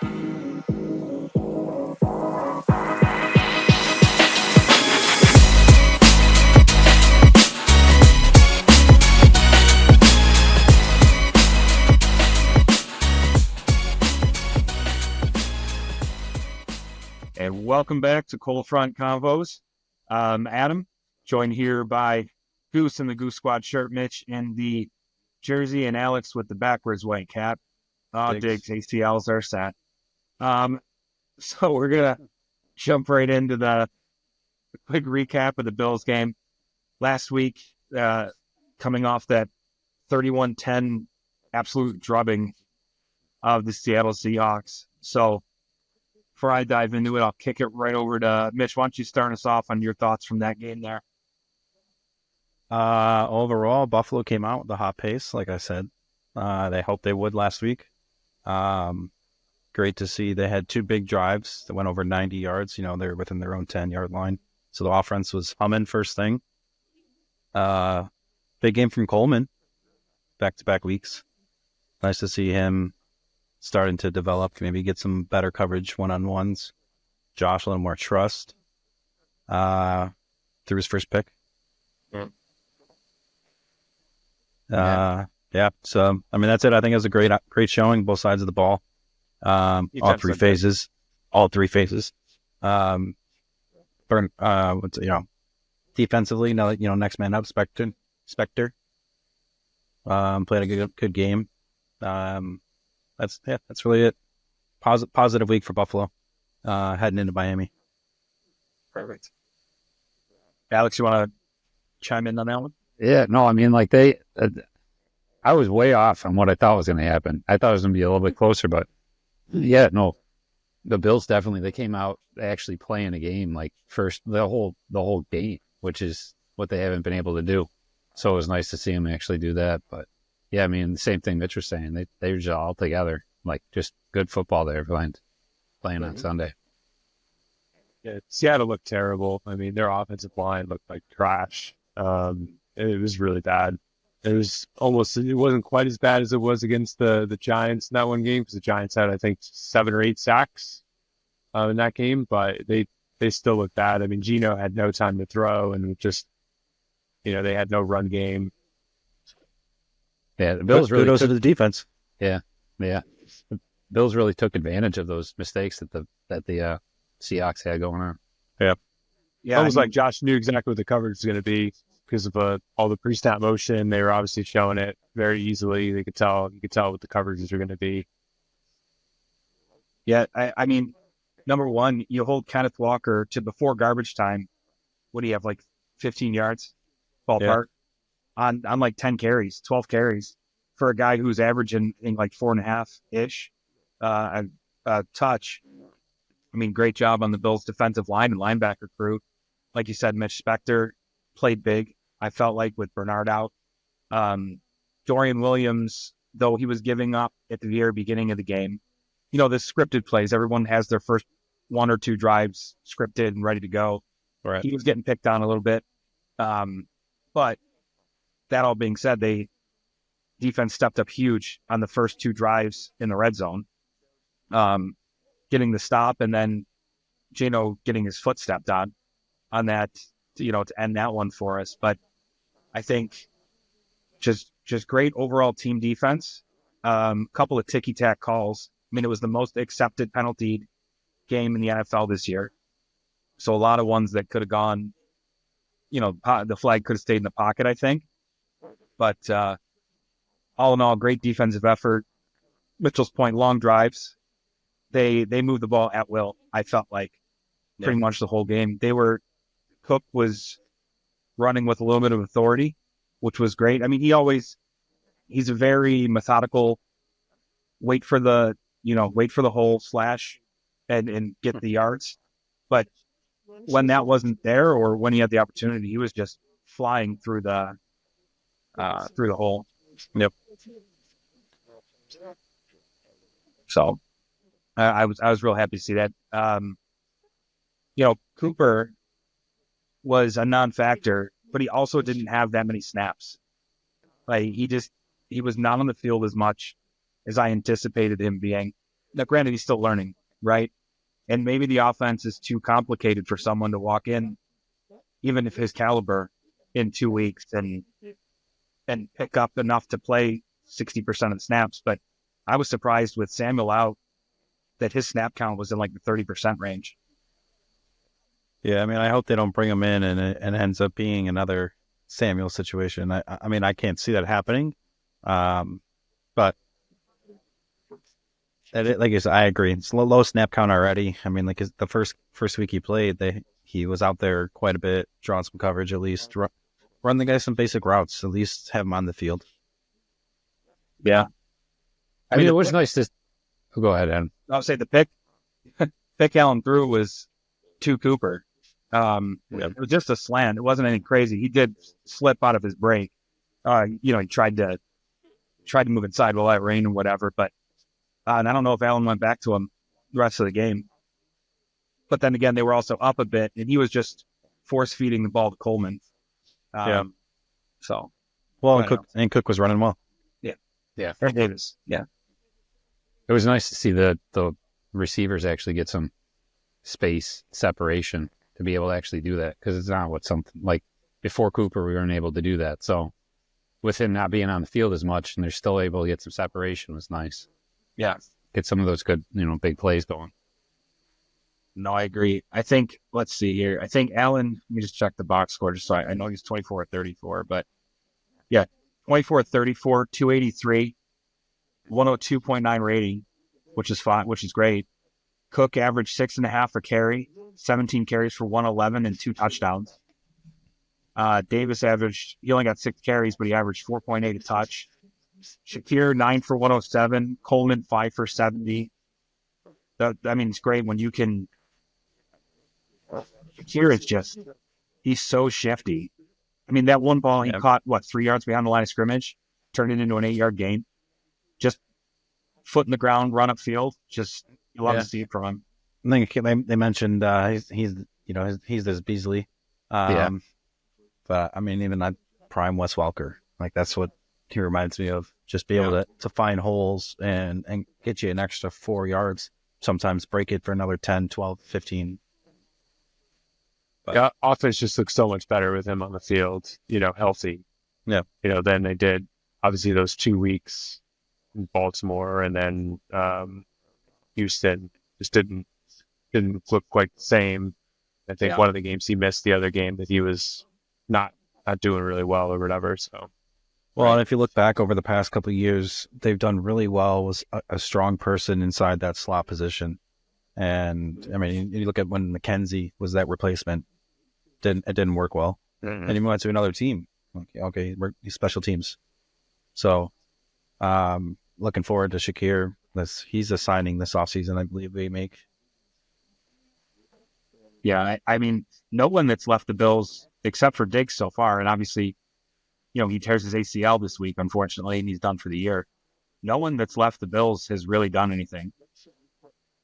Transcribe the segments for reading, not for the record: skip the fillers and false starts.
And welcome back to Cold Front Convos. Adam, joined here by Goose in the Goose Squad shirt, Mitch in the jersey, and Alex with the backwards white cap. Diggs, ACLs are set. So we're going to jump right into the quick recap of the Bills game. Last week, coming off that 31-10 absolute drubbing of the Seattle Seahawks. So before I dive into it, I'll kick it right over to Mitch. Why don't you start us off on your thoughts from that game there? Overall, Buffalo came out with the hot pace, like I said. They hoped they would last week. Great to see. They had two big drives that went over 90 yards. They're within their own 10-yard line. So the offense was humming first thing. Big game from Coleman, back-to-back weeks. Nice to see him starting to develop, maybe get some better coverage one-on-ones. Josh, a little more trust. Threw his first pick. Yeah. So, that's it. I think it was a great showing, both sides of the ball. All three phases. Defensively, next man up, Spectre. Played a good game. That's really it. Positive week for Buffalo, heading into Miami. Perfect. Alex, you want to chime in on that one? Yeah, no, I was way off on what I thought was going to happen. I thought it was going to be a little bit closer, but yeah, no, the Bills definitely, they came out actually playing a game like the whole game, which is what they haven't been able to do. So it was nice to see them actually do that. But yeah, the same thing Mitch was saying. They were just all together, like just good football there playing on Sunday. Yeah, Seattle looked terrible. Their offensive line looked like trash. It was really bad. It wasn't quite as bad as it was against the Giants in that one game, because the Giants had, I think, 7 or 8 sacks in that game, but they still looked bad. Geno had no time to throw, and just, they had no run game. Yeah, the Bills really kudos to the defense. Yeah. The Bills really took advantage of those mistakes that the Seahawks had going on. Yeah. Almost like Josh knew exactly what the coverage was going to be because of all the pre-snap motion. They were obviously showing it very easily. You could tell what the coverages are going to be. Yeah, number one, you hold Kenneth Walker to before garbage time. What do you have, like 15 yards ballpark? On like 10 carries, 12 carries for a guy who's averaging like 4.5-ish touch. Great job on the Bills' defensive line and linebacker crew. Like you said, Mitch Spector played big, I felt like, with Bernard out. Dorian Williams, though he was giving up at the very beginning of the game, the scripted plays, everyone has their first 1 or 2 drives scripted and ready to go. Right. He was getting picked on a little bit. But that all being said, defense stepped up huge on the first 2 drives in the red zone, getting the stop, and then Geno getting his foot stepped on that, to end that one for us. But I think just great overall team defense. Couple of ticky-tack calls. It was the most accepted penalty game in the NFL this year. So a lot of ones that could have gone, the flag could have stayed in the pocket, I think. But all in all, great defensive effort. Mitchell's point, long drives. They moved the ball at will, I felt like, pretty much the whole game. Cook was running with a little bit of authority, which was great. He's a very methodical, wait for the hole slash and get the yards. But when that wasn't there, or when he had the opportunity, he was just flying through the hole. Yep. So I was real happy to see that. Cooper was a non-factor, but he also didn't have that many snaps. Like he was not on the field as much as I anticipated him being. Now, granted, he's still learning, right? And maybe the offense is too complicated for someone to walk in, even if his caliber, in 2 weeks and pick up enough to play 60% of the snaps. But I was surprised with Samuel out that his snap count was in like the 30% range. Yeah, I mean, I hope they don't bring him in and it ends up being another Samuel situation. I mean, I can't see that happening. But like I said, I agree. It's low snap count already. I mean, like the first week he played, he was out there quite a bit, drawing some coverage at least. Run the guy some basic routes, at least have him on the field. Yeah. I mean, it was nice to go ahead, Adam. I'll say the pick Allen threw was to Cooper. It was just a slant. It wasn't anything crazy. He did slip out of his break. He tried to move inside while that rained and whatever. But and I don't know if Allen went back to him the rest of the game. But then again, they were also up a bit, and he was just force feeding the ball to Coleman. So, well, and Cook was running well. Yeah, or Davis. Yeah, it was nice to see the receivers actually get some space separation to be able to actually do that, because it's not what something like before Cooper we weren't able to do that. So with him not being on the field as much and they're still able to get some separation was nice. Yeah, get some of those good big plays going. No, I agree. I think, let's see here. I think Allen, let me just check the box score just so I know he's 24-34, but yeah, 24-34, 283, 102.9 rating, which is fine, which is great. Cook averaged 6.5 a carry, 17 carries for 111 and 2 touchdowns. Davis he only got 6 carries, but he averaged 4.8 a touch. Shakir, 9 for 107. Coleman, 5 for 70. It's great when you can. Shakir is he's so shifty. I mean, that one ball he caught, 3 yards behind the line of scrimmage, turned it into an 8-yard gain. Just foot in the ground, run upfield. You love to see it from him. I think they mentioned he's this Beasley. But I mean, even that prime Wes Welker, like that's what he reminds me of. Just be able to find holes and get you an extra 4 yards. Sometimes break it for another 10, 12, 15. But offense just looks so much better with him on the field, healthy. Yeah. Than they did obviously those 2 weeks in Baltimore, and then Houston just didn't look quite the same. I think one of the games he missed, the other game that he was not doing really well or whatever. So, well, and if you look back over the past couple of years, they've done really well with a strong person inside that slot position. And I mean, you look at when McKenzie was that replacement, it didn't work well, and he went to another team. Okay, special teams. So, looking forward to Shakir. He's a signing this offseason, I believe they make. Yeah, I mean, no one that's left the Bills except for Diggs so far, and obviously, he tears his ACL this week, unfortunately, and he's done for the year. No one that's left the Bills has really done anything.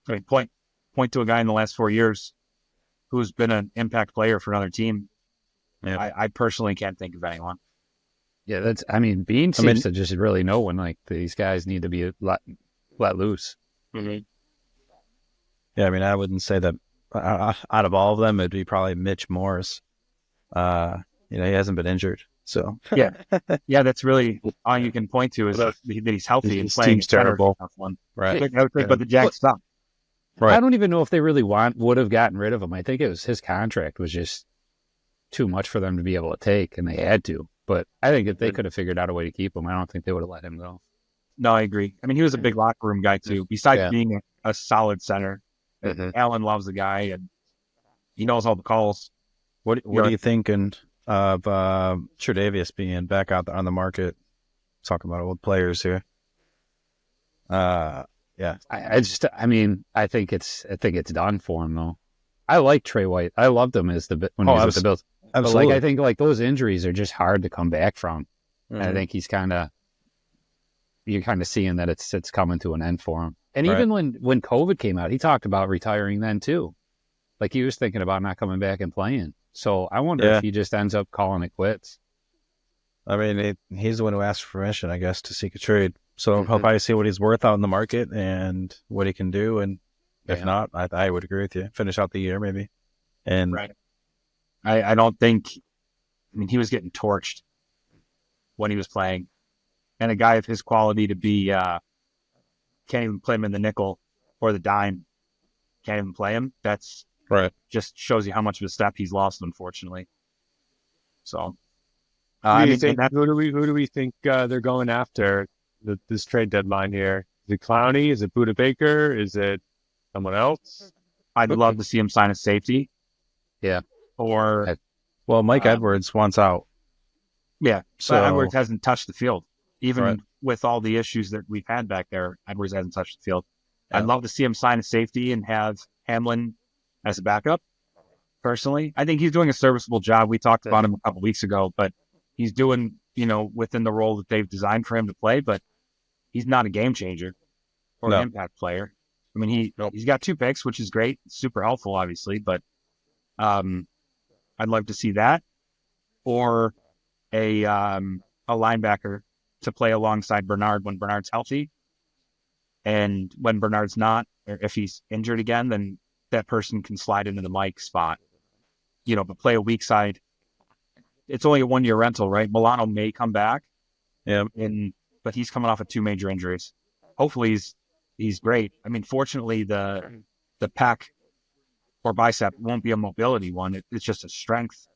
I mean, point to a guy in the last 4 years who's been an impact player for another team. Yeah. I personally can't think of anyone. Yeah, Bean seems to just really know when like these guys need to be let loose. Mm-hmm. Yeah, I mean, I wouldn't say that out of all of them, it'd be probably Mitch Morris. He hasn't been injured, so yeah, that's really all you can point to is that he's healthy and playing. Team's terrible, right? But the Jags suck. Right. I don't even know if they really would have gotten rid of him. I think it was his contract was just too much for them to be able to take, and they had to. But I think if they could have figured out a way to keep him, I don't think they would have let him go. No, I agree. I mean, he was a big locker room guy too. Besides being a solid center, Allen loves the guy, and he knows all the calls. What are you thinking of Tre'Davious being back out on the market? Talking about old players here. Yeah, I think it's done for him though. I like Trey White. I loved him when he was with the Bills. Absolutely. But I think those injuries are just hard to come back from. Mm-hmm. And I think you're kind of seeing that it's coming to an end for him. And even when COVID came out, he talked about retiring then too. Like he was thinking about not coming back and playing. So I wonder if he just ends up calling it quits. I mean, he's the one who asked for permission, I guess, to seek a trade. So Mhm. he'll probably see what he's worth out in the market and what he can do. And if Yeah. not, I would agree with you. Finish out the year maybe. And Right. I don't think. I mean, he was getting torched when he was playing, and a guy of his quality to be can't even play him in the nickel or the dime. Can't even play him. That's right. just shows you how much of a step he's lost, unfortunately. So, Who do I you mean, and think? that, Who do we think they're going after this trade deadline here? Is it Clowney? Is it Buda Baker? Is it someone else? I'd love to see him sign a safety. Yeah. Or Well, Mike Um, Edwards wants out. yeah, So but Edwards hasn't touched the field, even Right. with all the issues that we've had back there. Edwards hasn't touched the field. Yeah. I'd love to see him sign a safety and have Hamlin as a backup. Personally, I think he's doing a serviceable job. We talked about him a couple weeks ago, but he's doing, within the role that they've designed for him to play. But he's not a game changer or No. an impact player. I mean, he's got 2 picks, which is great, super helpful, obviously. But I'd love to see that, or a linebacker to play alongside Bernard when Bernard's healthy, and when Bernard's not, or if he's injured again, then that person can slide into the Mike spot. But play a weak side. It's only a 1-year rental, right? Milano may come back, Yeah. but he's coming off of 2 major injuries. Hopefully he's great. I mean, fortunately the pec or bicep won't be a mobility one. It's just a strength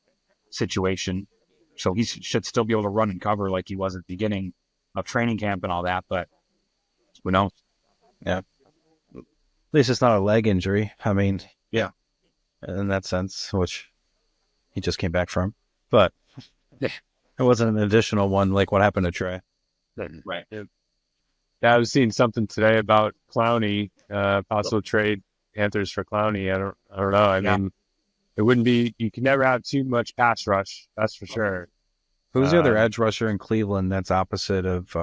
situation. So he should still be able to run and cover like he was at the beginning of training camp and all that. But who knows? At least it's not a leg injury. I mean, Yeah. in that sense, which he just came back from. But Yeah. it wasn't an additional one like what happened to Trey. Right. Yeah, I was seeing something today about Clowney, possible trade Panthers for Clowney. I don't know. I mean, it wouldn't be. You can never have too much pass rush. That's for sure. Who's the other edge rusher in Cleveland that's opposite of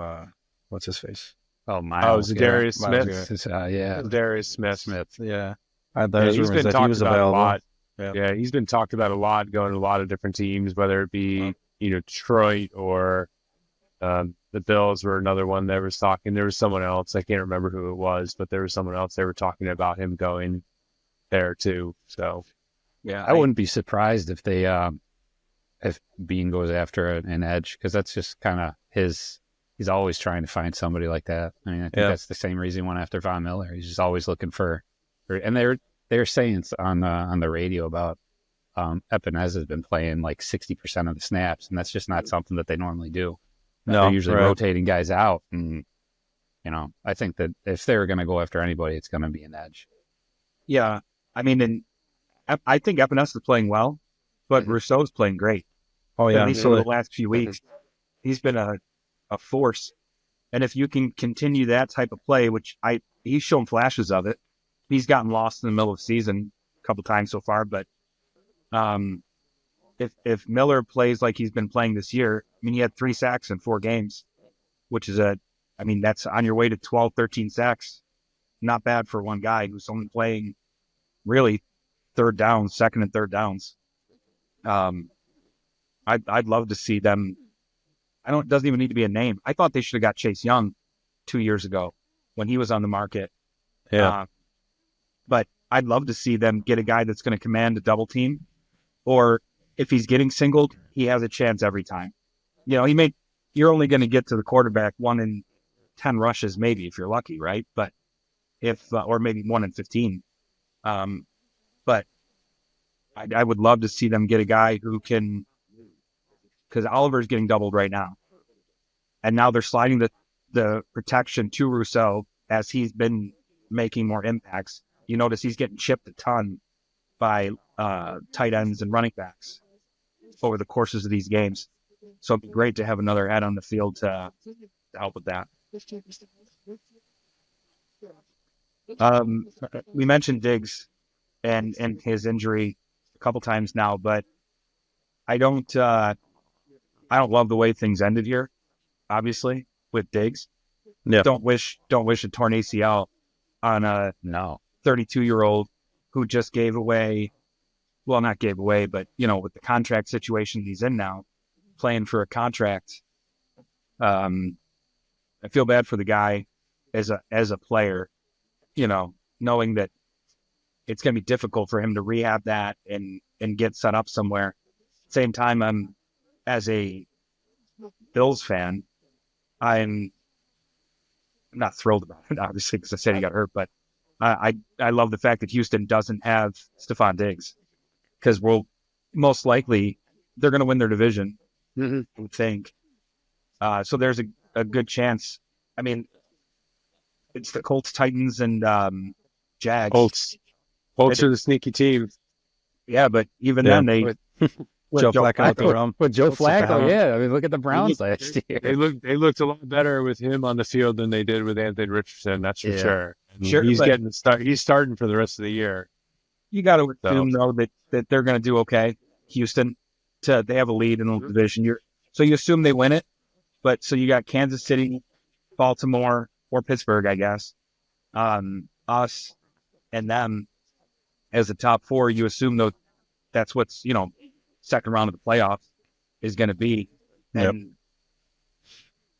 what's his face? Oh, Miles. Zadarius Miles Smith. Yeah. Zadarius Smith. Yeah. Yeah, There's he's rumors been that he talked was about a available. lot. Yeah. Yeah, he's been talked about a lot, going to a lot of different teams, whether it be Detroit or the Bills were another one that was talking. There was someone else, I can't remember who it was, but there was someone else they were talking about him going there too. So Yeah. I wouldn't be surprised if they if Bean goes after an edge, because that's just kind of his. He's always trying to find somebody like that. I mean, I think that's the same reason he went after Von Miller. He's just always looking for. And they're saying on the radio about Epinez has been playing like 60% of the snaps, and that's just not something that they normally do. No, They're usually right. rotating guys out, and I think that if they're going to go after anybody, it's going to be an edge. Yeah. I mean, I think Epinesa is playing well, but Rousseau's playing great. Oh yeah, At least over the last few weeks, he's been a force. And if you can continue that type of play, which he's shown flashes of it. He's gotten lost in the middle of the season a couple times so far, but if Miller plays like he's been playing this year, I mean, he had 3 sacks in 4 games, which is that's on your way to 12, 13 sacks. Not bad for one guy who's only playing really second and third downs. I'd love to see them. It doesn't even need to be a name. I thought they should have got Chase Young 2 years ago when he was on the market. Yeah. But I'd love to see them get a guy that's going to command a double team, or if he's getting singled, he has a chance every time. You're only going to get to the quarterback 1 in 10 rushes, maybe if you're lucky, right? But or maybe 1 in 15. But I would love to see them get a guy who can, because Oliver's getting doubled right now, and now they're sliding the protection to Rousseau as he's been making more impacts. You notice he's getting chipped a ton by tight ends and running backs over the courses of these games. So it'd be great to have another head on the field to help with that. We mentioned Diggs and his injury a couple times now, but I don't love the way things ended here. Obviously, with Diggs, don't wish a torn ACL on a 32-year-old who just gave away. Well, not gave away, but with the contract situation he's in now, playing for a contract. I feel bad for the guy as a player, knowing that it's going to be difficult for him to rehab that and get set up somewhere. Same time, as a Bills fan, I'm not thrilled about it, obviously, because I said he got hurt, but I love the fact that Houston doesn't have Stephon Diggs, because most likely they're going to win their division, I would think. So there's a good chance. I mean, it's the Colts, Titans, and Jags. Colts are the sneaky team. Yeah, but even Yeah. then, they Joe Flacco at the realm. With Joe Flacco, Flacco. yeah. I mean, look at the Browns last year. They looked a lot better with him on the field than they did with Anthony Richardson. That's for Yeah. sure. And Sure, he's but- getting the start. He's starting for the rest of the year. you got to assume though that they're going to do okay. Houston, they have a lead in the division. So you assume they win it, but so you got Kansas City, Baltimore, or Pittsburgh, I guess. Us and them as the top four. You assume though that's what's second round of the playoffs is going to be. Yep. And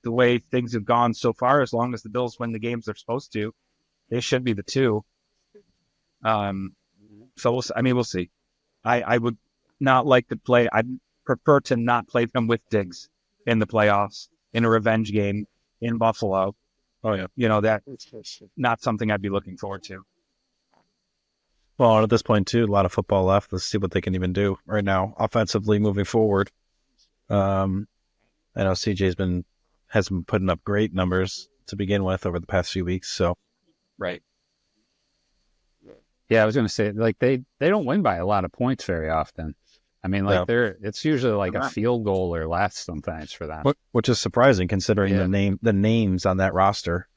the way things have gone so far, as long as the Bills win the games they're supposed to, they should be the two. So we'll see. I would not like to play. I'd prefer to not play them with Diggs in the playoffs in a revenge game in Buffalo. Oh, yeah. That's not something I'd be looking forward to. Well, and at this point, too, a lot of football left. Let's see what they can even do right now offensively moving forward. I know CJ's has been putting up great numbers to begin with over the past few weeks. So, Right. Yeah, I was going to say, like, they don't win by a lot of points very often. I mean, like, it's usually like a field goal or less sometimes for them. which is surprising considering the names on that roster.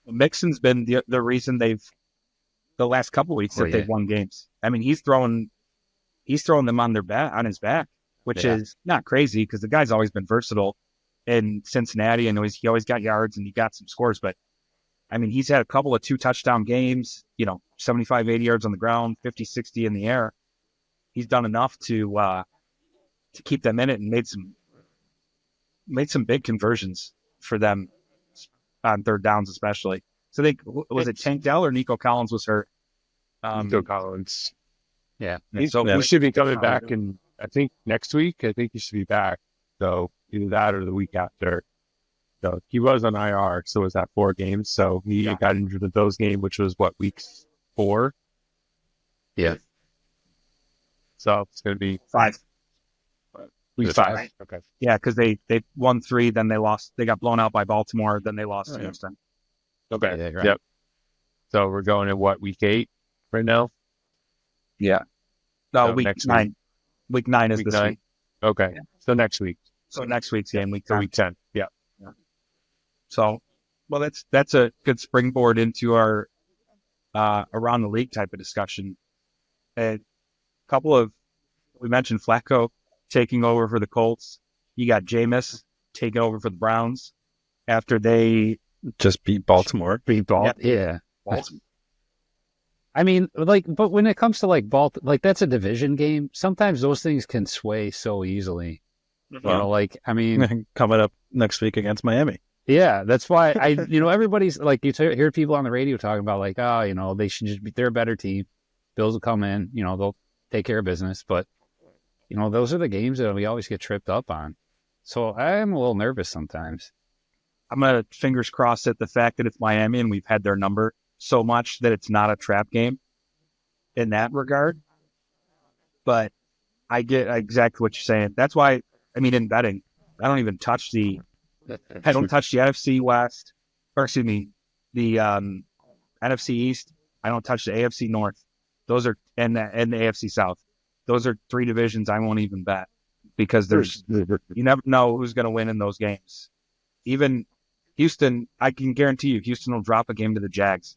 Mixon's been the reason the last couple weeks that they've won games. I mean, he's throwing them on his back, which is not crazy because the guy's always been versatile in Cincinnati. I know he always got yards and he got some scores, but I mean, he's had a couple of 2-touchdown games, 75, 80 yards on the ground, 50, 60 in the air. He's done enough to keep them in it and made some big conversions for them on third downs, especially. So was it Tank Dell or Nico Collins was hurt? Nico Collins. Yeah. He should be coming back in, I think, next week. I think he should be back. So either that or the week after. So he was on IR. So it was that 4 games. So he got injured in those games, which was week 4? Yeah. So it's going to be 5. week 5. Okay. Yeah, because they won 3, then they lost. They got blown out by Baltimore, then they lost to Houston. Okay. Yeah, right. Yep. So we're going at week 8 right now? Yeah. No, So week next 9. Week 9 is Week this 9? week. Okay. Yeah. So next week. So next week's game, week So 10. week 10. Yeah. So, well, that's a good springboard into our around the league type of discussion. A couple of, we mentioned Flacco taking over for the Colts. You got Jameis taking over for the Browns after they Just beat Baltimore. Yeah. I mean, but when it comes to that's a division game. Sometimes those things can sway so easily. I mean, Coming up next week against Miami. yeah, that's why everybody's like, hear people on the radio talking about they should just they're a better team. Bills will come in, they'll take care of business, but those are the games that we always get tripped up on. So I'm a little nervous sometimes. I'm gonna fingers crossed at the fact that it's Miami and we've had their number so much that it's not a trap game in that regard. But I get exactly what you're saying. That's why, I mean, in betting, I don't even touch the NFC West, or excuse me, the NFC East. I don't touch the AFC North. Those are and the AFC South. Those are 3 divisions I won't even bet because you never know who's going to win in those games. Even Houston, I can guarantee you, Houston will drop a game to the Jags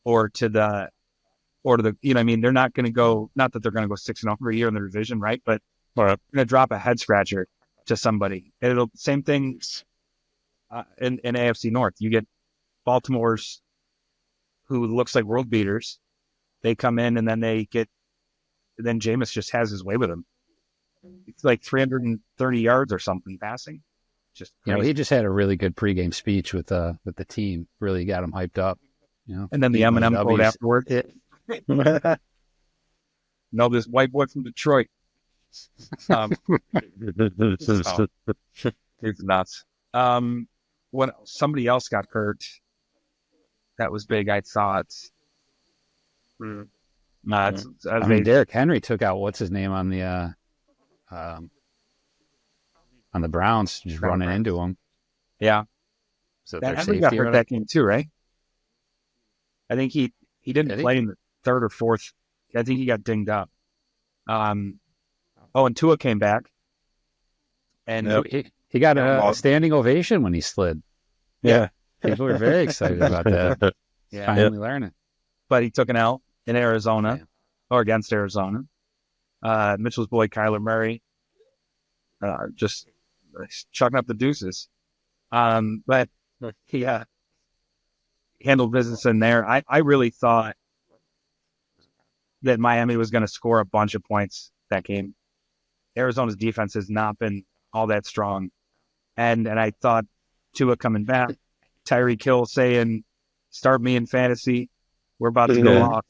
or to the they're not going to go. Not that they're going to go 6-0 every year in the division, right? But they're going to drop a head scratcher to somebody. And same thing in AFC North. You get Baltimore's, who looks like world beaters. They come in and then then Jameis just has his way with him. It's like 330 yards or something passing. just You know, crazy. he just had a really good pregame speech with the team. Really got him hyped up. You know, And then the beating those Eminem quote Ws. afterwards. No, this white boy from Detroit. It's nuts. When somebody else got hurt, that was big. I thought. I mean, Derrick Henry took out what's his name on the Browns, just running into him. Yeah, So that their Henry got safety. hurt that game too, right? I think he didn't Did he? play in the third or fourth. I think he got dinged up. And Tua came back, and He got a standing ovation when he slid. Yeah. People were very excited about that. yeah, Finally learning. but he took an L in Arizona Yeah. or against Arizona. Mitchell's boy Kyler Murray, just chucking up the deuces. But he handled business in there. I really thought that Miami was going to score a bunch of points that game. Arizona's defense has not been all that strong. And I thought Tua coming back, Tyreek Hill saying, start me in fantasy. We're about to go off.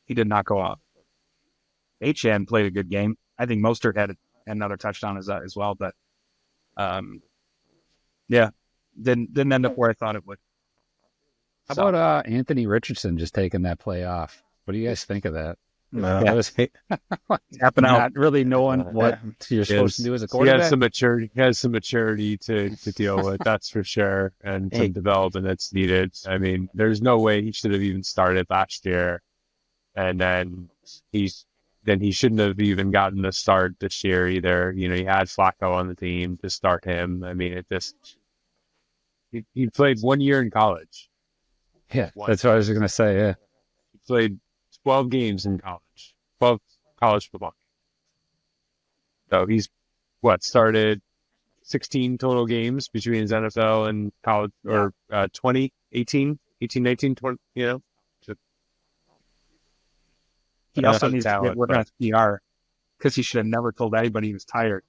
He did not go off. Achane played a good game. I think Mostert had another touchdown as well, but didn't end up where I thought it would. How about Anthony Richardson just taking that play off? What do you guys think of that? That was Tapping out. not really knowing what you're supposed to do as a He quarterback. has some maturity. He has some maturity to deal with. That's for sure, and some development that's needed. I mean, there's no way he should have even started last year, and then he shouldn't have even gotten the start this year either. You know, he had Flacco on the team to start him. I mean, he played 1 year in college. Yeah, that's what I was going to say. Yeah, He played 12 games in college, 12 college football. So he's started 16 total games between his NFL and college, or 20, 18, 19, 20, you know. He also needs to get work on his PR because he should have never told anybody he was tired.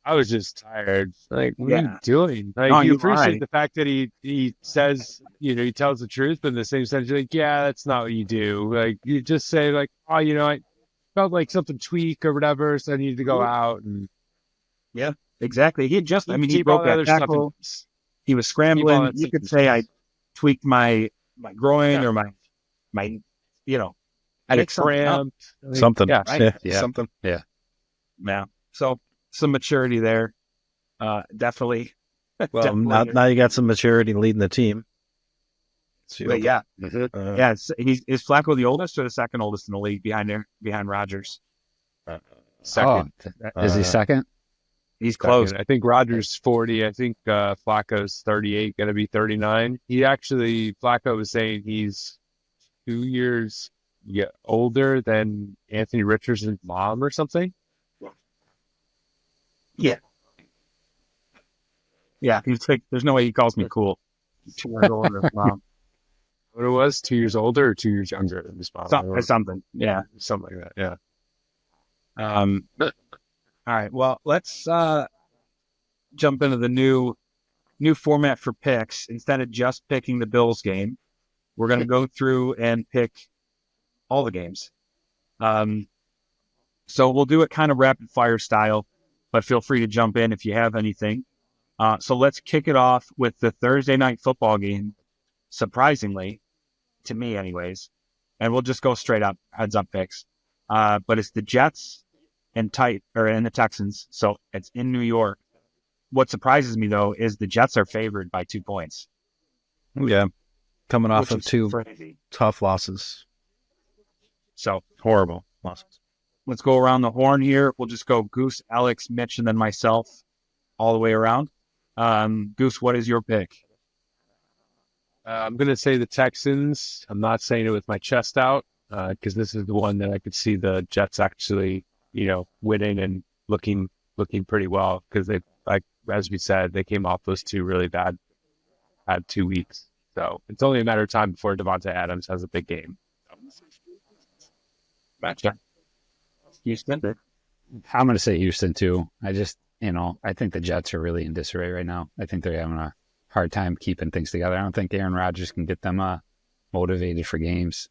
I was just tired. Like, what are Yeah. you doing? Like, No, you you're appreciate right. the fact that he says, you know, he tells the truth, but in the same sense, you're like, yeah, that's not what you do. Like, you just say, like, oh, you know, I felt like something tweak or whatever, so I needed to go out. And Exactly. He had just, I mean, he keep all broke the that other stuff. tackle. He was Keep all scrambling. that You stuff could in say I place. tweaked my groin or my, you know, I had a pick something up. cramp. Something. Yeah. Right? Yeah. Something. Yeah. Yeah. So some maturity there. Definitely. Well, Definitely. now you got some maturity leading the team. But yeah. Uh, Yeah. Is Flacco the oldest or the second oldest in the league behind Rodgers? Second. Oh, is he second? He's close. I think Rodgers 40. I think Flacco's 38, going to be 39. Flacco was saying he's 2 years older than Anthony Richardson's mom or something. Yeah. He's like, there's no way he calls me cool. 2 years older than his mom. What it was, 2 years older or 2 years younger than his mom? Something. Yeah. Something like that. Yeah. All right. Well, let's jump into the new format for picks. Instead of just picking the Bills game, we're going to go through and pick all the games. So we'll do it kind of rapid fire style, but feel free to jump in if you have anything. So let's kick it off with the Thursday night football game. Surprisingly, to me, anyways, and we'll just go straight up heads up picks. But it's the Jets and the Texans. So it's in New York. What surprises me though is the Jets are favored by 2 points. yeah. Coming off which of is 2 crazy. tough losses. So Horrible losses. let's go around the horn here. We'll just go Goose, Alex, Mitch, and then myself all the way around. Goose, what is your pick? I'm going to say the Texans. I'm not saying it with my chest out because this is the one that I could see the Jets actually, you know, winning and looking pretty well because they, like as we said, they came off those 2 really bad 2 weeks. So it's only a matter of time before Devontae Adams has a big game. Matchup. Houston. I'm going to say Houston too. I just, I think the Jets are really in disarray right now. I think they're having a hard time keeping things together. I don't think Aaron Rodgers can get them motivated for games.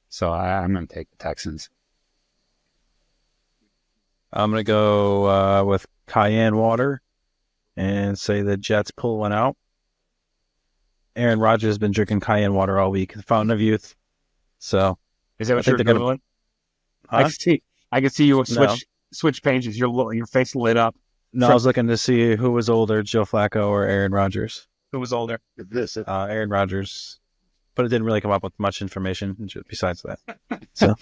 So I'm going to take the Texans. I'm going to go with Cayenne Water and say the Jets pull one out. Aaron Rodgers has been drinking Cayenne Water all week, the fountain of youth. So Is that what I you're think they're doing? Huh? I can see you No. switch pages. Your face lit up. No, I was looking to see who was older, Joe Flacco or Aaron Rodgers. Who was older? Aaron Rodgers. But it didn't really come up with much information besides that. So,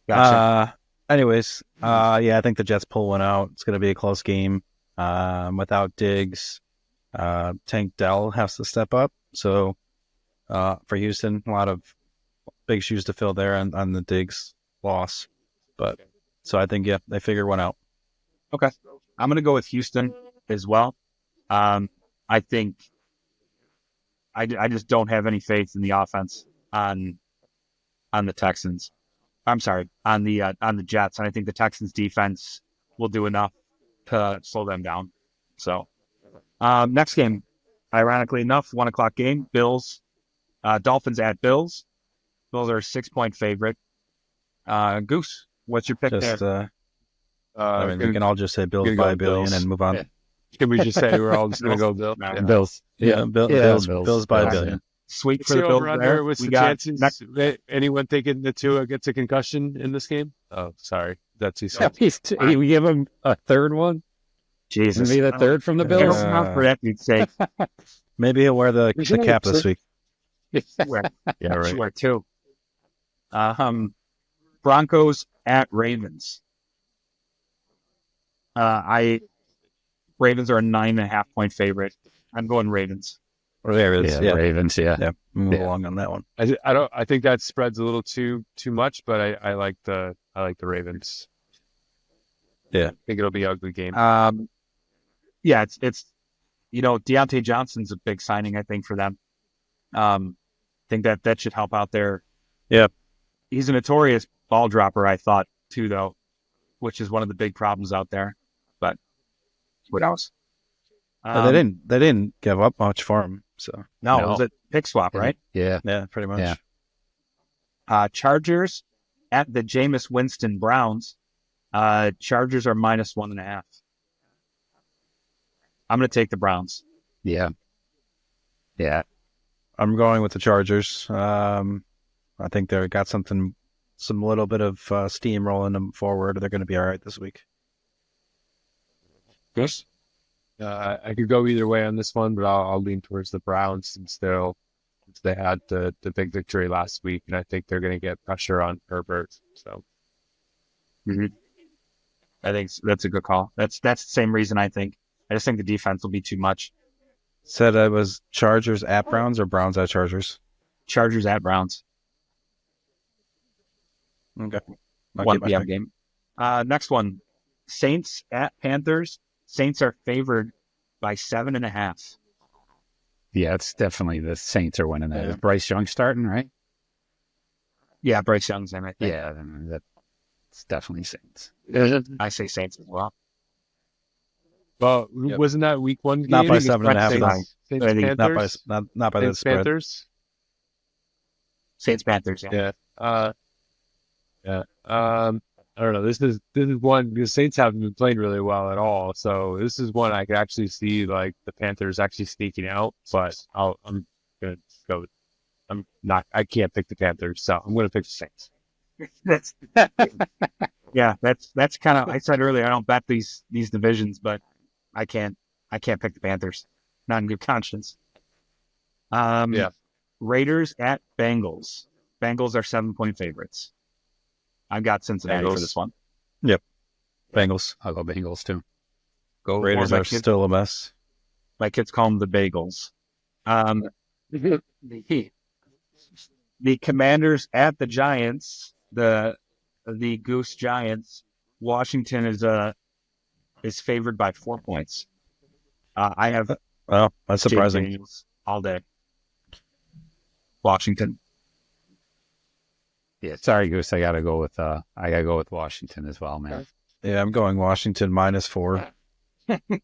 Gotcha. anyways, I think the Jets pull one out. It's going to be a close game. Without Diggs, Tank Dell has to step up. So, for Houston, a lot of big shoes to fill there on the Diggs loss. But so I think they figure one out. Okay, I'm gonna go with Houston as well. I think I just don't have any faith in the offense on the Texans. I'm sorry, on the Jets, and I think the Texans defense will do enough to slow them down. So, next game, ironically enough, 1:00 game. Bills, Dolphins at Bills. Bills are a 6-point favorite. Goose, what's your pick there? We can all just say Bills by a billion and move on. Yeah. Can we just say we're all just going to go Bill? No. Bills. Bills by a Bills. billion. Sweet for See the Bills over under. there. What's We the got chances? Anyone thinking the Tua gets a concussion in this game? Oh, sorry. That's too soon. We give him a third one. Jesus. Maybe the third from the Bills. Bills. For that being safe. Maybe he'll wear the cap this week. Yeah, right. Sure, too. Broncos at Ravens. Ravens are a 9.5-point favorite. I'm going Ravens. Or there it is. Yeah. Ravens. Yeah. Move along on that one. I think that spread's a little too much, but I like the Ravens. Yeah. I think it'll be an ugly game. Yeah, it's Deontay Johnson's a big signing, I think, for them. I think that should help out there. Yep. He's a notorious ball dropper, I thought, too, though, which is one of the big problems out there. But what else? But they didn't give up much for him. So No, it was a pick swap, right? Yeah. yeah, pretty much. Yeah. Chargers at the Jameis Winston Browns. Chargers are -1.5. I'm going to take the Browns. Yeah. Yeah. I'm going with the Chargers. I think they've got some little bit of steam rolling them forward. They're going to be all right this week. Yes. I could go either way on this one, but I'll lean towards the Browns since they had the big victory last week, and I think they're going to get pressure on Herbert. So, I think that's a good call. That's the same reason I think. I just think the defense will be too much. Said it was Chargers at Browns or Browns at Chargers? Chargers at Browns. Okay. 1 p.m. game. Next one. Saints at Panthers. Saints are favored by 7.5. Yeah, it's definitely the Saints are winning that. Yeah. Is Bryce Young starting, right? Yeah, Bryce Young's in, I think. Yeah, that's definitely Saints. I say Saints as well. well, Yep. wasn't that week 1 game? Not by it's 7.5. Saints- Saints I think Panthers. Not by the Saints spread. Panthers. Saints Panthers, yeah. Yeah. I don't know. This is one because Saints haven't been playing really well at all. So this is one I could actually see like the Panthers actually sneaking out. But I'm gonna go. I can't pick the Panthers, so I'm gonna pick the Saints. That's that's kind of. I said earlier I don't bet these divisions, but I can't pick the Panthers. Not in good conscience. Yeah. Raiders at Bengals. Bengals are 7-point favorites. I've got Cincinnati for Bengals. this one. Bengals. I'll go Bengals too. Go Raiders my are kids, still a mess. my kids call them the Bagels. The Commanders at the Giants. The Goose Giants. Washington is favored by 4 points. I have Well, that's Jake surprising. Daniels all day. Washington. Yeah, sorry, Goose. I gotta go with Washington as well, man. Yeah, I'm going Washington -4.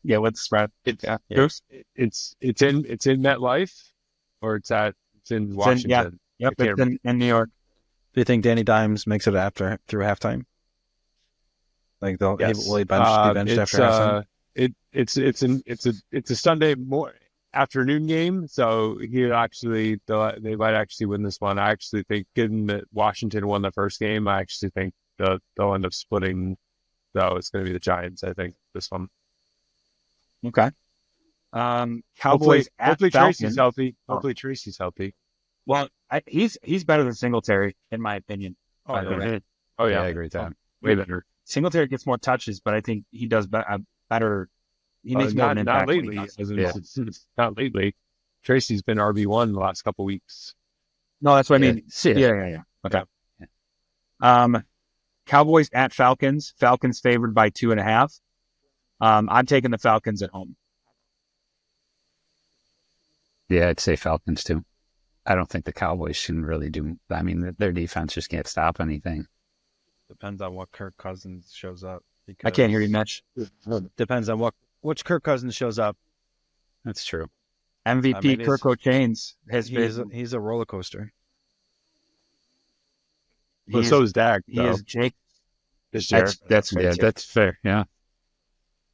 Yeah, what's the spread? It's Bruce? it's in MetLife, or it's in It's Washington. Yep, I it's can't- in New York. Do you think Danny Dimes makes it through halftime? Like Yes. will he be benched after halftime? It's a Sunday afternoon game, so they might actually win this one. I actually think, given that Washington won the first game, I actually think they'll end up splitting. So it's going to be the Giants. I think this one. Okay. Cowboys at Hopefully Falcons. Tracy's healthy. Hopefully Tracy's healthy. Well, he's better than Singletary in my opinion. Oh, by the way. Oh Yeah, yeah, I agree with that. way better. Singletary gets more touches, but I think he does better. He makes more of an Not impact. when he lately. does. It's not lately. Tracy's been RB1 the last couple weeks. No, that's what I mean. Yeah. Yeah. Okay. Cowboys at Falcons. Falcons favored by 2.5. I'm taking the Falcons at home. Yeah, I'd say Falcons too. I don't think the Cowboys can really do. I mean, their defense just can't stop anything. Depends on what Kirk Cousins shows up. I can't hear you, Mitch. Depends on which Kirk Cousins shows up. That's true. MVP mean, Kirk Chains has been. He's a roller coaster. Well, so is Dak. He is Jake. This year. That's fair. Yeah, too. that's fair. Yeah.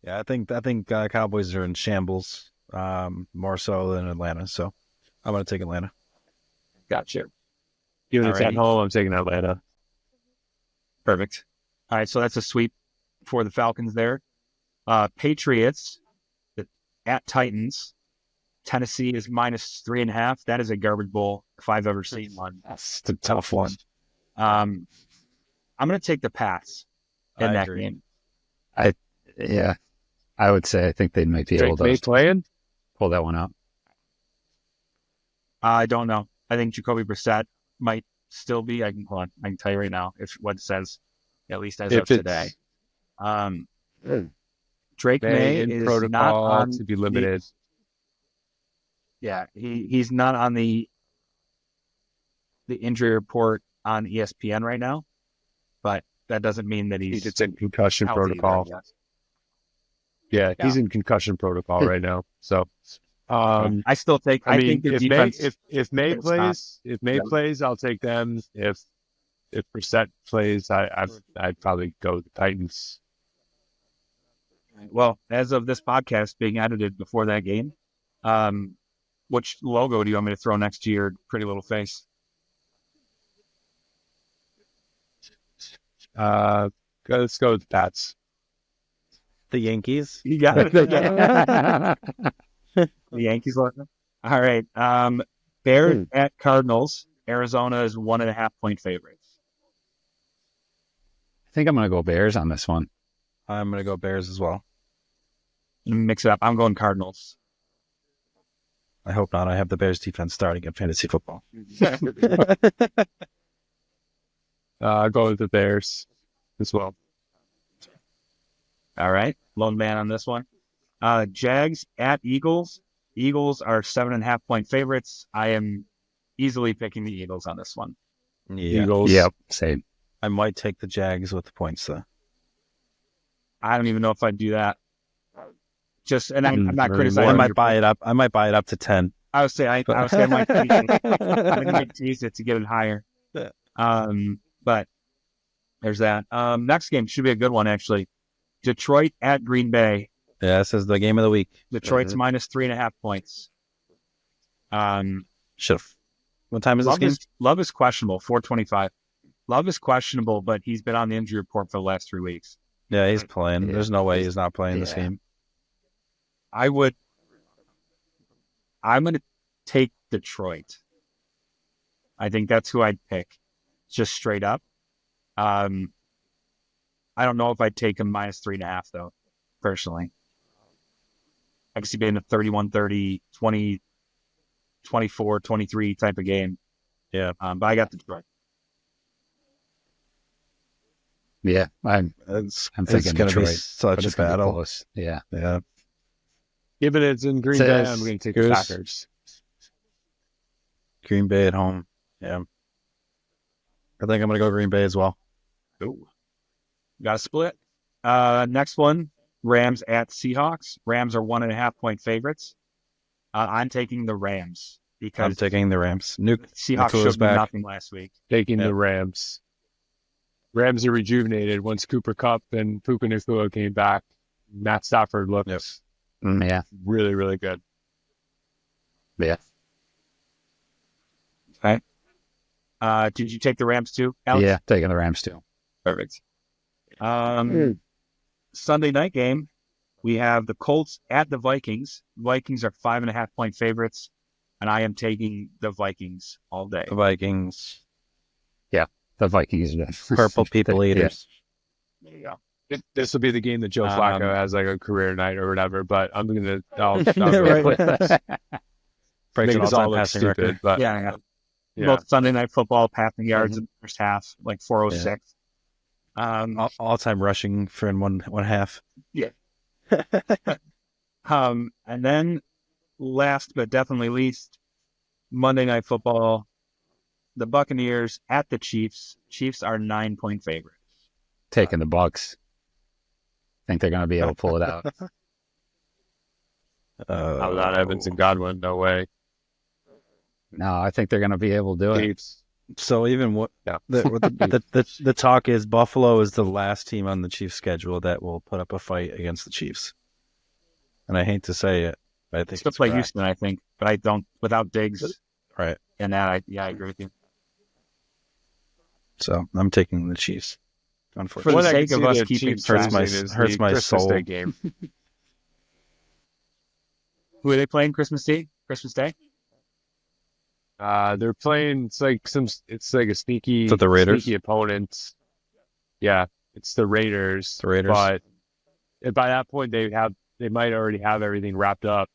Yeah, I think Cowboys are in shambles, more so than Atlanta. So I'm going to take Atlanta. Gotcha. Given it's at Alrighty. home, I'm taking Atlanta. Perfect. All right, so that's a sweep for the Falcons there. Patriots at Titans. Tennessee is -3.5. That is a garbage bowl if I've ever seen one. That's the tough one. I'm going to take the pass in I that agree. game. Yeah. I would say I think they might be able Drake May to playing? pull that one out. I don't know. I think Jacoby Brissett might still be. I can tell you right now if what it says, at least as of today. Drake May in is protocol not on to be limited. he's not on the injury report on ESPN right now, but that doesn't mean that he's It's in concussion healthy protocol. there yet. Yeah, he's Yeah. in concussion protocol right now. So, I still take. I mean, think the if defense. May it's not- plays, I'll take them. If Brissett plays, I'd probably go with the Titans. Well, as of this podcast being edited before that game, which logo do you want me to throw next to your pretty little face? Let's go with the Pats. The Yankees. You got it. The Yankees logo. All right. Bears at Cardinals. Arizona is 1.5 point favorites. I think I'm going to go Bears on this one. I'm going to go Bears as well. Mix it up. I'm going Cardinals. I hope not. I have the Bears defense starting in fantasy football. I'll go with the Bears as well. All right. Lone man on this one. Jags at Eagles. Eagles are 7.5 point favorites. I am easily picking the Eagles on this one. Yeah. Eagles. Yep. Same. I might take the Jags with the points though. I don't even know if I'd do that. I'm not Very criticizing. I Or might buy it up. I might buy it up to 10. I would say I might tease it to get it higher. But there's that. Next game should be a good one actually. Detroit at Green Bay. Yeah, this is the game of the week. Detroit's -3.5 points. Should have. What time is this game? Love is questionable. 4:25. Love is questionable, but he's been on the injury report for the last 3 weeks. Yeah, he's playing. Yeah. There's no way he's not playing this Yeah. game. I'm going to take Detroit. I think that's who I'd pick, just straight up. I don't know if I'd take him -3.5 though, personally. I could see being a 31-30, 20, 24, 23 type of game. Yeah. But I got Detroit. Yeah. I'm It's thinking going to be Detroit, such but a it's gonna be battle. close. Yeah. Yeah. Given it's in Green Says Bay, I'm going to take the Goose. Packers. Green Bay at home. Yeah. I think I'm going to go Green Bay as well. Ooh. Got a split? Next one, Rams at Seahawks. Rams are 1.5-point favorites. I'm taking the Rams I'm because taking the Rams. Seahawks Nukua's showed me back. nothing last week. Taking Yep. the Rams. Rams are rejuvenated once Cooper Kupp and Puka Nacua came back. Matt Stafford looks Yeah. really, really good. Yeah. Did you take the Rams too, Alex? Yeah. Taking the Rams too. Perfect. Sunday night game, we have the Colts at the Vikings. Vikings are 5.5-point favorites, and I am taking the Vikings all day. The Vikings. The Vikings are Purple people Yeah. eaters. There you go. This will be the game that Joe Flacco has like a career night or whatever, but I'm going to I'll Right. Breaks make an us all all-time look passing stupid. record. But Yeah. yeah. Both Sunday night football passing yards in the first half, like 406. All-time rushing for in one half. And then last but definitely least, Monday night football, the Buccaneers at the Chiefs. Chiefs are 9-point favorites. Taking the Bucks. Think they're going to be able to pull it out. Not Evans and Godwin, no way. No, I think they're going to be able to do it. Chiefs. So even what Yeah. the talk is, Buffalo is the last team on the Chiefs' schedule that will put up a fight against the Chiefs. And I hate to say it, but I think Still it's play correct. Houston, I think, but I don't without Diggs Right. and that. I agree with you. So I'm taking the Chiefs. For the Unfortunately, What I sake can of see us the keeping Chiefs track, losing is hurts the my Christmas soul. Day game. who are they playing Christmas Day? Christmas Day? They're playing. It's like a sneaky, Is it the Raiders? sneaky opponent. Yeah, it's the Raiders. The Raiders. But by that point, they might already have everything wrapped up.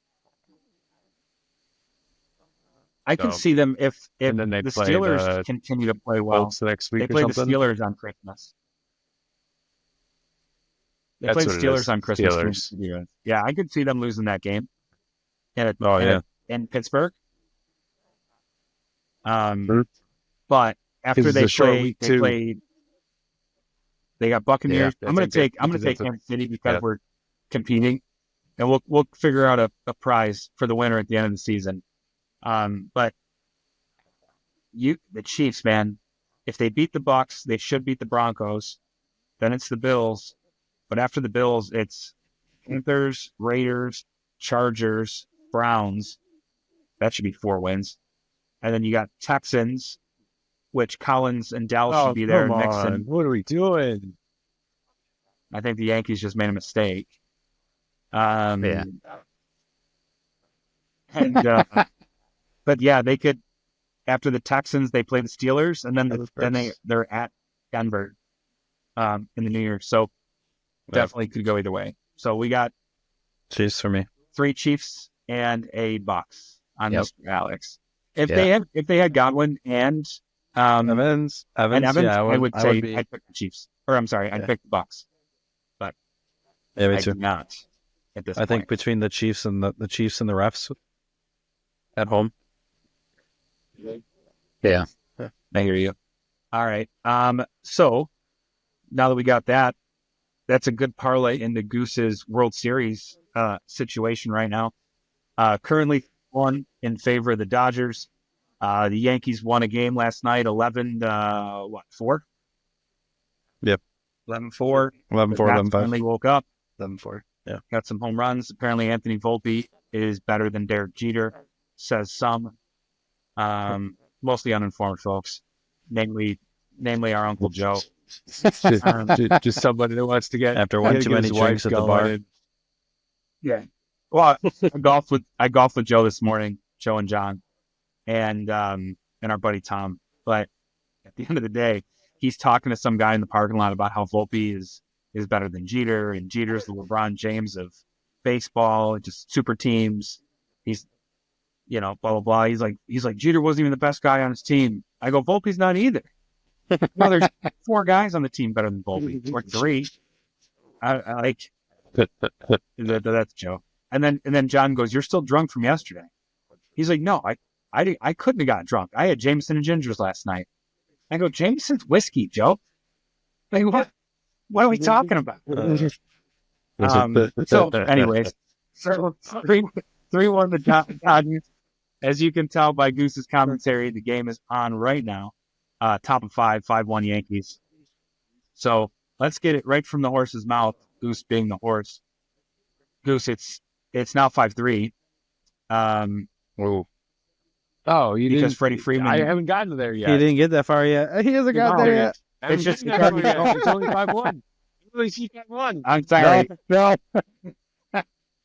I can So- see them if And then they the play Steelers the continue to play well. Colts the next week They or play the something. Steelers on Christmas. They That's play the what it is. Steelers on Christmas. Steelers. Yeah, I could see them losing that game. Oh, yeah. In Pittsburgh. Sure. But after 'Cause it's they a short play, week, they too. play. They got Buccaneers. Yeah, I'm gonna take because it's a- Kansas City because yeah. we're competing, and we'll figure out a prize for the winner at the end of the season. But the Chiefs, man, if they beat the Bucs, they should beat the Broncos. Then it's the Bills, but after the Bills, it's Panthers, Raiders, Chargers, Browns. That should be 4 wins. And then you got Texans, which Collins and Dallas should be there. Come Nixon. on. What are we doing? I think the Yankees just made a mistake. Yeah. And but yeah, they could. After the Texans, they play the Steelers, and then they're at Denver in the New Year. So definitely could go either way. So we got Chiefs for me. 3 Chiefs and a Bucks on Yep. Mr. Alex. If Yeah. they had Godwin and Evans, yeah, I would say be. I'd pick the Chiefs. Or I'm sorry, I'd Yeah. pick the Bucks. Yeah, me I too. do not at this I think point. between the Chiefs and the Chiefs and the refs at home. Yeah. I hear you. All right. So now that we got that, that's a good parlay into Goose's World Series situation right now. Currently 1 in favor of the Dodgers. The Yankees won a game last night, 4? Yep. 11-4. 11-4, The Nats 11-5. finally woke up, 11-4. Yeah. got some home runs. Apparently Anthony Volpe is better than Derek Jeter, says some. Mostly uninformed folks, namely our Uncle Joe. just somebody that wants to get After one get too many his wife drinks at the going bar. and- Yeah. Well, I golfed with Joe this morning, Joe and John, and our buddy Tom. But at the end of the day, he's talking to some guy in the parking lot about how Volpe is better than Jeter, and Jeter's the LeBron James of baseball, just super teams. He's blah blah blah. He's like Jeter wasn't even the best guy on his team. I go, Volpe's not either. No, there's 4 guys on the team better than Volpe, or 3. I like that's Joe. And then John goes, "You're still drunk from yesterday." He's like, "No, I couldn't have got drunk. I had Jameson and gingers last night." I go, "Jameson's whiskey, Joe." Like, what? What are we talking about? So, anyways, so 3-1 the Dodgers. As you can tell by Goose's commentary, the game is on right now. Top of 5-1 Yankees. So let's get it right from the horse's mouth. Goose being the horse. Goose, it's now 5-3. Oh, you because didn't. Freddie Freeman. I haven't gotten to there He yet. didn't get that far yet. He hasn't got there yet. It's just it's only 5-1. It's only 5-1. I'm sorry. No.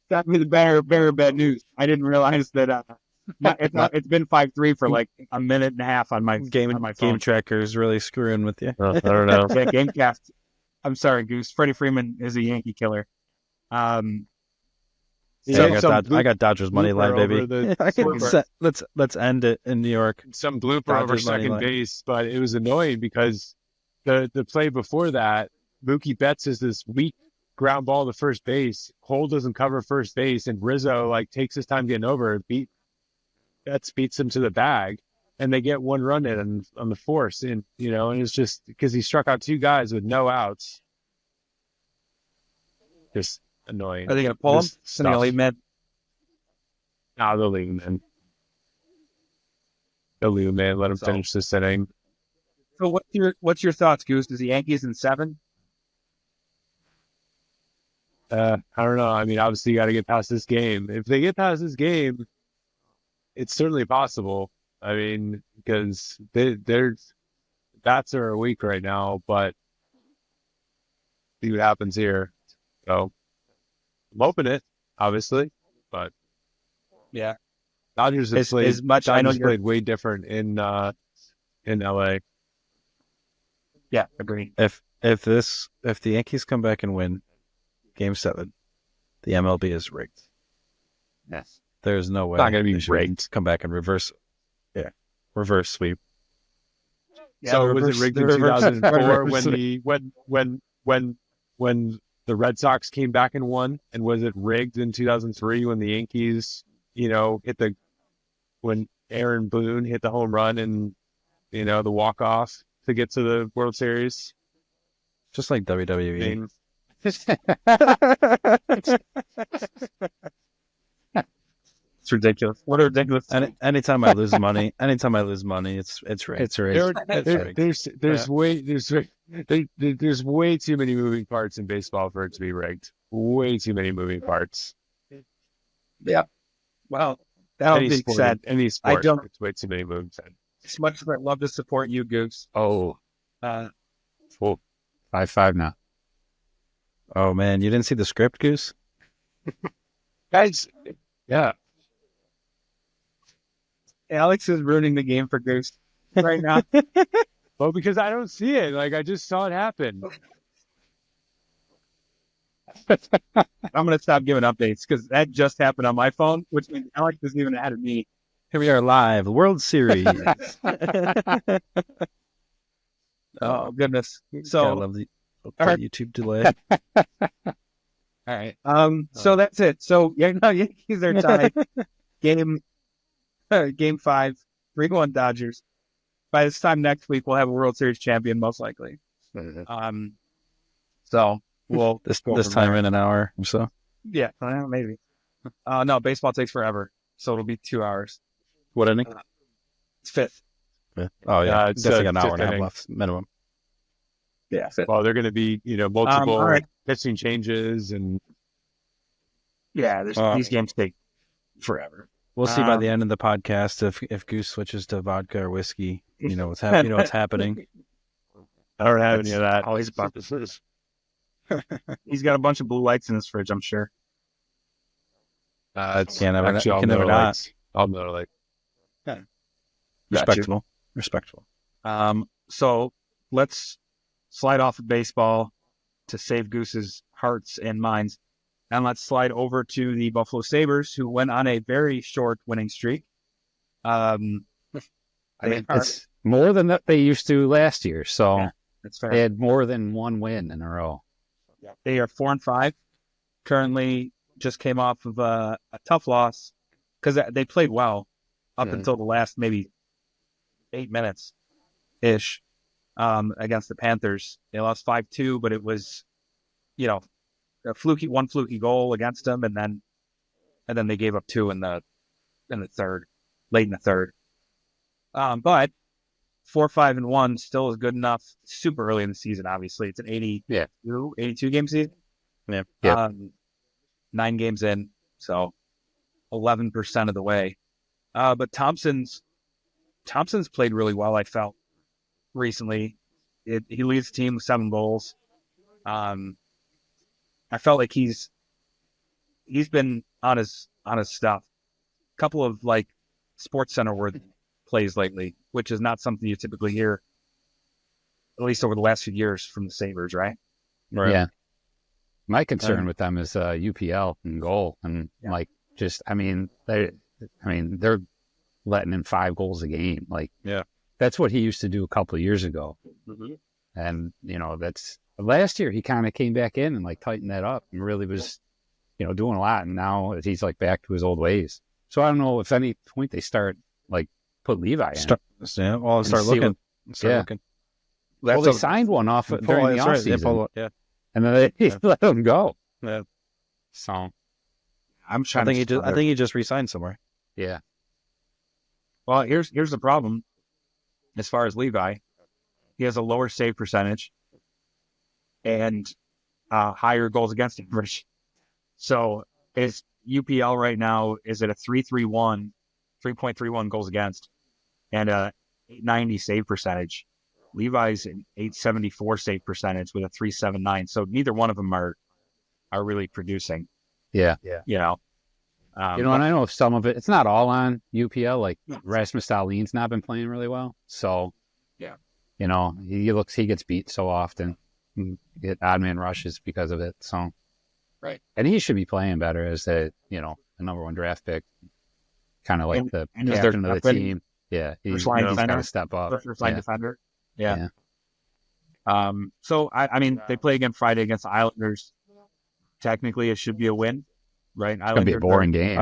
That'd be the better bad news. I didn't realize that. It's been 5-3 for like a minute and a half on my Game phone. tracker is really screwing with you. I don't know. Yeah, Gamecast. I'm sorry, Goose. Freddie Freeman is a Yankee killer. I got Dodgers money line, Blooper baby. over Let's end it in New York. some blooper Dodgers over money second line. base, but it was annoying because the play before that, Mookie Betts is this weak ground ball to first base. Cole doesn't cover first base, and Rizzo like takes his time getting over. Betts beats him to the bag, and they get one run in on the force, and and it's just because he struck out two guys with no outs. Just annoying. Are they going to pull him? Just Are they going to leave him in? Nah, they'll leave him in. They'll leave him in. Let him So- finish this inning. So what's your thoughts, Goose? Is the Yankees in 7? I don't know. I mean, obviously, you got to get past this game. If they get past this game, it's certainly possible. I mean, because their bats are weak right now, but see what happens here. So I'm hoping it, obviously, but Yeah. Dodgers have played. As much I know Dodgers you're. played way different in LA. Yeah, agree. If the Yankees come back and win Game 7, the MLB is rigged. Yes. There's no way. not gonna be they should rigged. Come back and reverse. Yeah, reverse sweep. Yeah, So the was reverse- it rigged the in reverse- 2004 reverse- when the Red Sox came back and won? And was it rigged in 2003 when the Yankees, when Aaron Boone hit the home run and the walk off to get to the World Series? Just like I WWE. mean, It's ridiculous. What a ridiculous. Anytime I lose money, it's rigged. It's rigged. there's way too many moving parts in baseball for it to be rigged. Way too many moving parts. Well, that Any being sport, said, any sport, don't- it's way too many moving parts. as much as I'd love to support you, Goose, Oh, Cool. 5-5 now. Oh man, you didn't see the script, Goose? Guys, yeah. Alex is ruining the game for Goose right now. Well, because I don't see it. Like, I just saw it happen. I'm going to stop giving updates because that just happened on my phone, which means Alex isn't even ahead of me. Here we are live, World Series. Oh, goodness. Gotta So, love the Alright. YouTube delay. all right. So that's it. So, Yankees are tied. Game 5, 3-1 Dodgers. By this time next week, we'll have a World Series champion, most likely. So we'll This go from time there. in an hour or so. Yeah, maybe. No, baseball takes forever, so it'll be 2 hours. What inning? It's 5th. Oh yeah, it's, definitely got an hour fifth and a half inning. left minimum. Yeah, 5th. Well, they're going to be, multiple all right. pitching changes and Yeah, Uh, these games take forever. We'll see by Um, the end of the podcast if Goose switches to vodka or whiskey. You know what's happening. what's happening. I don't have any of that. Always about this. He's got a bunch of blue lights in his fridge, I'm sure. It's Can't have actually all can never Miller not. Lights. All Miller Lights. Respectable. So let's slide off of baseball to save Goose's hearts and minds. And let's slide over to the Buffalo Sabres, who went on a very short winning streak. I mean, it's more than that they used to last year. So Yeah. That's fair. they had more than one win in a row. They are 4-5. Currently, just came off of a tough loss because they played well up Yeah. until the last maybe 8 minutes ish. against the Panthers. They lost 5-2, but it was, one fluky goal against them, and then they gave up 2 in the third, late in the third. But 4-5-1 still is good enough. Super early in the season, obviously. It's an 82 game season. Yeah. 9 games in, so 11% of the way. But Thompson's played really well, I felt, recently. He leads the team with 7 goals. I felt like he's been on his stuff. A couple of like Sports Center worthy plays lately, which is not something you typically hear, at least over the last few years, from the Sabres, right? Right. Yeah. My concern with them is UPL and goal, and they're letting in 5 goals a game. Like, that's what he used to do a couple of years ago. Mm-hmm. And that's last year he kind of came back in and like tightened that up and really was, doing a lot. And now he's like back to his old ways. So I don't know if any point they start like put Levi in. Start looking. Well, they signed one off during the offseason. And then they let him go. Yeah. So I'm trying. I think he just resigned somewhere. Yeah. Well, here's the problem. As far as Levi, he has a lower save percentage and higher goals against average. So his UPL right now is at a 3.31 goals against, and a 890 save percentage. Levi's an 874 save percentage with a 379. So neither one of them are really producing. Yeah. And I know some of it's not all on UPL. Like Rasmus Dahlin's not been playing really well. So, he gets beat so often. Get odd man rushes because of it. So, right. And he should be playing better as the number 1 draft pick, kind of like the captain of the team. Yeah, he's got to step up. First line defender. Yeah. So they play again Friday against the Islanders. Technically, it should be a win, right? It's gonna be a boring game.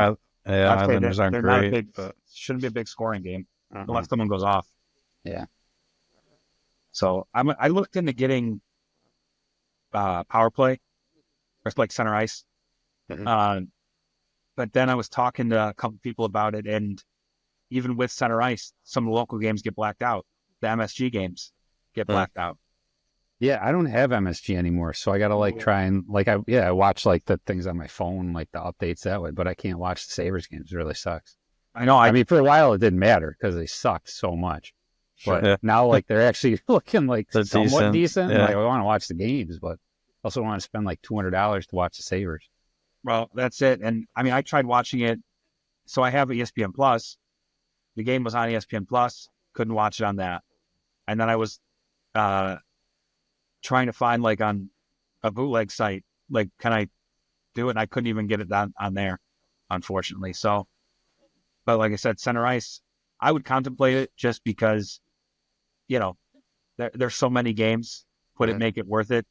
Islanders aren't great, but shouldn't be a big scoring game unless someone goes off. Yeah. So I looked into getting power play or like center ice, but then I was talking to a couple people about it, and even with center ice, some of the local games get blacked out. The MSG games get blacked out. Yeah, I don't have MSG anymore, so I gotta try and I watch like the things on my phone, like the updates that way, but I can't watch the Sabres games. It really sucks. I know. I mean, for a while it didn't matter because they sucked so much, but now they're actually looking like somewhat decent. Yeah. Like, I want to watch the games, but also want to spend like $200 to watch the Sabres. Well, that's it. And I tried watching it. So I have ESPN Plus. The game was on ESPN Plus. Couldn't watch it on that. And then I was trying to find like on a bootleg site, like, can I do it? And I couldn't even get it on there, unfortunately. So, but like I said, center ice, I would contemplate it just because, there's so many games. Would it make it worth it?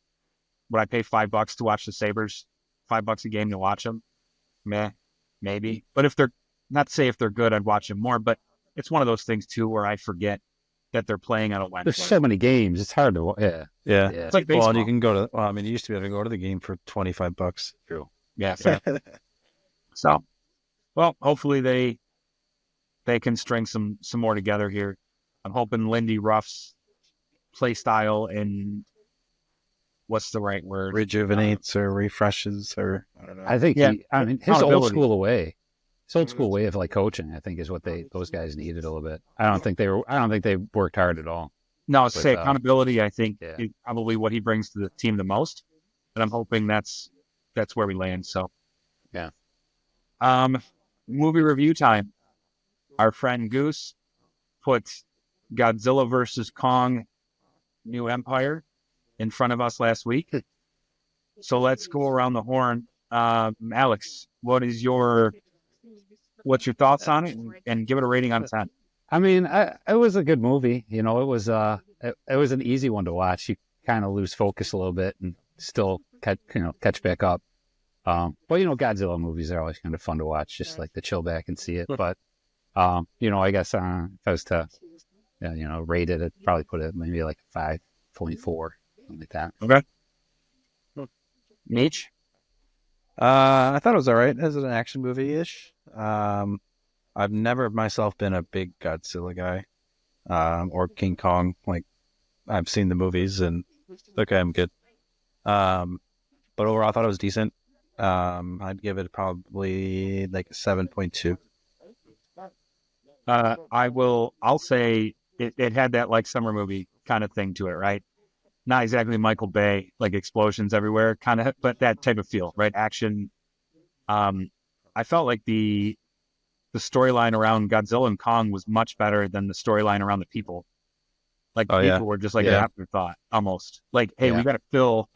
Would I pay $5 to watch the Sabres? $5 a game to watch them? Maybe. But if they're not, say if they're good, I'd watch them more. But it's one of those things too where I forget that they're playing on a Wednesday. There's so many games; it's hard to. Yeah. It's like baseball. Well, and you can go to. Well, you used to be able to go to the game for $25. True. Yeah. So, well, hopefully they can string some more together here. I'm hoping Lindy Ruff's play style and what's the right word? Rejuvenates or refreshes, or I don't know. I think his old school way. His old school way of coaching, I think, is what those guys needed a little bit. I don't think they worked hard at all. No, say accountability, I think, is probably what he brings to the team the most. And I'm hoping that's where we land. So, yeah. Movie review time. Our friend Goose put Godzilla versus Kong: New Empire in front of us last week. So let's go around the horn. Alex, what's your thoughts on it, and give it a rating out of 10? It was a good movie. It was an easy one to watch. You kind of lose focus a little bit and still catch back up. But Godzilla movies are always kind of fun to watch, just like to chill back and see it. But I guess if I was to rated it, probably put it maybe like 5.4, something like that. Okay. Meech? I thought it was all right as an action movie-ish. I've never myself been a big Godzilla guy, or King Kong. Like, I've seen the movies and okay, I'm good. But overall, I thought it was decent. I'd give it probably like a 7.2. I'll say it had that like summer movie kind of thing to it, right? Not exactly Michael Bay, like explosions everywhere, kind of, but that type of feel, right? Action. I felt like the storyline around Godzilla and Kong was much better than the storyline around the people. Like the people were just like an afterthought, almost. Like, hey, we got to fill.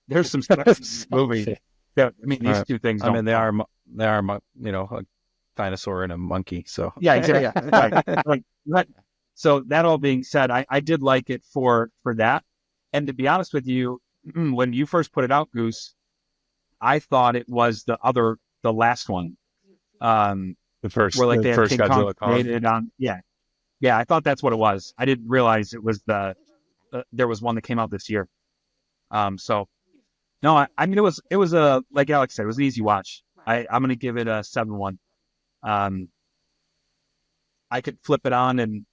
There's some stuff in this movie. That, I mean, these two things. I mean, they are, a dinosaur and a monkey. So yeah, exactly. Yeah, right. So that all being said, I did like it for that. And to be honest with you, when you first put it out, Goose, I thought it was the last one. The first, where like they had first King Godzilla Kong made it on. Yeah, I thought that's what it was. I didn't realize it was there was one that came out this year. So no, I mean it was a, like Alex said, it was an easy watch. I'm gonna give it a 7-1. I could flip it on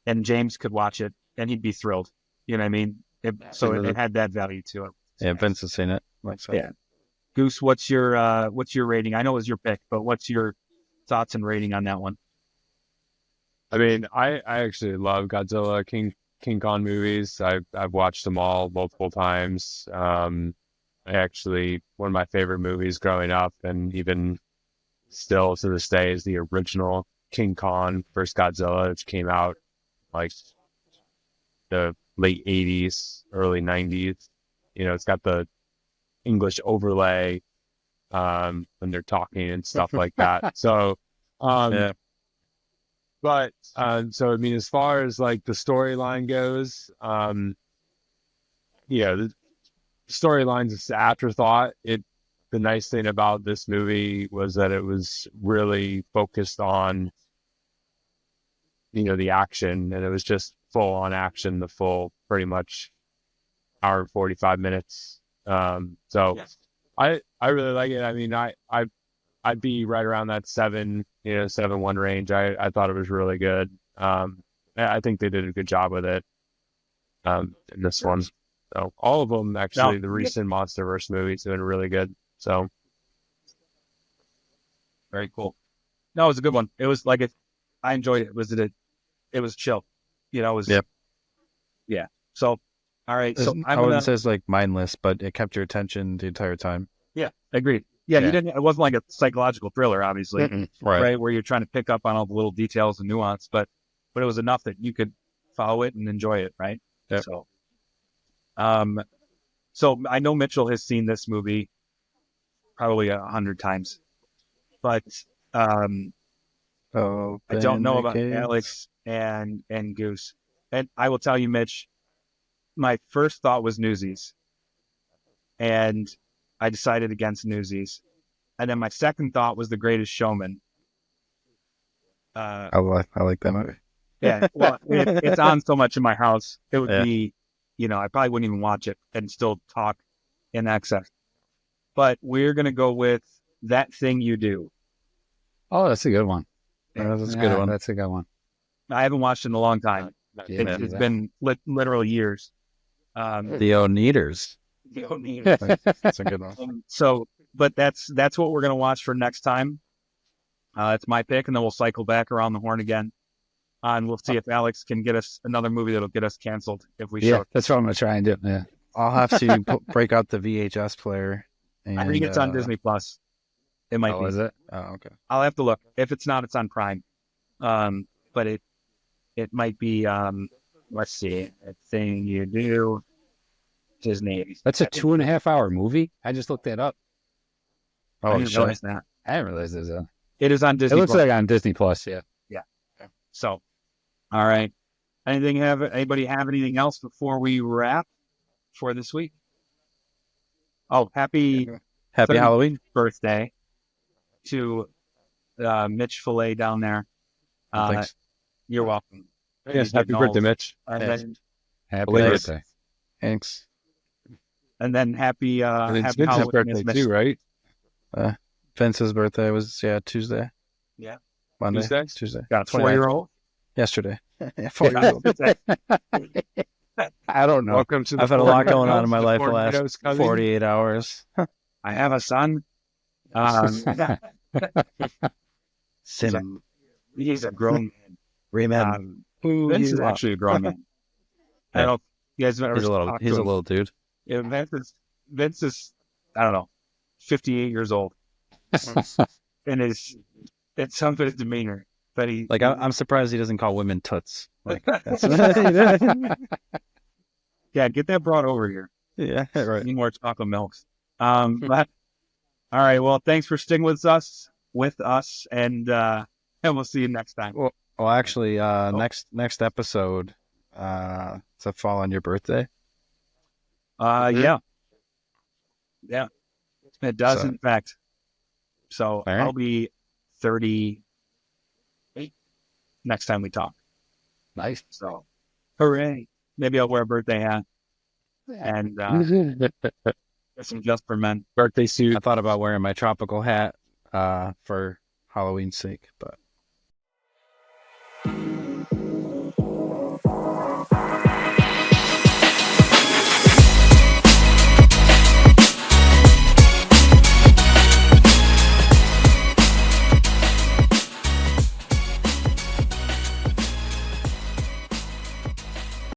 and James could watch it and he'd be thrilled. You know what I mean? It had that value to it. Yeah, Vince has seen it. Yeah. Goose, what's your rating? I know it was your pick, but what's your thoughts and rating on that one? I mean, I actually love Godzilla, King Kong movies. I've watched them all multiple times. One of my favorite movies growing up, and even still to this day, is the original King Kong vs. Godzilla, which came out like the late 80s, early 90s. It's got the English overlay when they're talking and stuff like that. So, but so I mean, as far as like the storyline goes, the storyline's just afterthought. The nice thing about this movie was that it was really focused on the action, and it was just full on action the full pretty much hour and 45 minutes. So yes. I really like it. I mean, I'd be right around that 7-1 range. I thought it was really good. I think they did a good job with it in this one. So all of them, actually, the recent MonsterVerse movies have been really good. So very cool. No, it was a good one. It was like I enjoyed it. It was chill. It was. Yep. Yeah. So, all right. So I wouldn't say it's like mindless, but it kept your attention the entire time. Yeah, agreed. Yeah, you didn't. It wasn't like a psychological thriller, obviously, right? Where you're trying to pick up on all the little details and nuance, but it was enough that you could follow it and enjoy it, right? Yep. So I know Mitchell has seen this movie probably 100 times, but I don't know about Alex and Goose. And I will tell you, Mitch, my first thought was Newsies, and I decided against Newsies. And then my second thought was The Greatest Showman. I like that movie. Yeah, well, it's on so much in my house. It would be, I probably wouldn't even watch it and still talk in excess. But we're going to go with That Thing You Do. Oh, that's a good one. That's a good one. That's a good one. I haven't watched it in a long time. It's been literal years. The Oneaters. That's a good one. But that's what we're going to watch for next time. It's my pick, and then we'll cycle back around the horn again. And we'll see if Alex can get us another movie that'll get us canceled if we show. That's what I'm going to try and do. Yeah. I'll have to break out the VHS player. And, I think it's on Disney Plus. It might be. Is it? Oh, okay. I'll have to look. If it's not, it's on Prime. But it might be. Let's see. A Thing You Do. Disney. That's a 2.5 hour movie. I just looked that up. Oh, I didn't realize that. I didn't realize there's a. It is on Disney. It looks like on Disney Plus. Yeah. Yeah. So, all right. Anybody have anything else before we wrap for this week? Oh, happy Halloween birthday to Mitch Fillet down there. Thanks. You're welcome. Yes, happy birthday, Mitch. And Yes. then, Happy Thanks. birthday. Thanks. and then happy And it's happy Vince's Halloween, birthday Miss too, right? Vince's birthday was Tuesday. Yeah. Monday. Tuesday? Tuesday. Got a 29th. 4-year-old. Yesterday. Yeah, 4 years old. I don't know. Welcome to the I've had a lot 40 going on in my the life the 40 last videos coming. 48 hours. I have a son. Sim. He's a grown man. Remember who Vince is you are. actually a grown man. I Yeah. don't know if you guys have ever He's a little. talked He's to a him. little dude. Yeah, Vince is, I don't know, 58 years old. And it's some of his demeanor. But he, Like I'm surprised he doesn't call women toots. Like that's yeah, get that brought over here. yeah, right. Need more chocolate milks. But all right, well, thanks for sticking with us, and we'll see you next time. Well, actually, next episode, to fall on your birthday. Yeah, it does So- in fact. So right. I'll be 38 next time we talk. Nice. So, hooray! Maybe I'll wear a birthday hat and some just for men. Birthday suit. I thought about wearing my tropical hat for Halloween's sake, but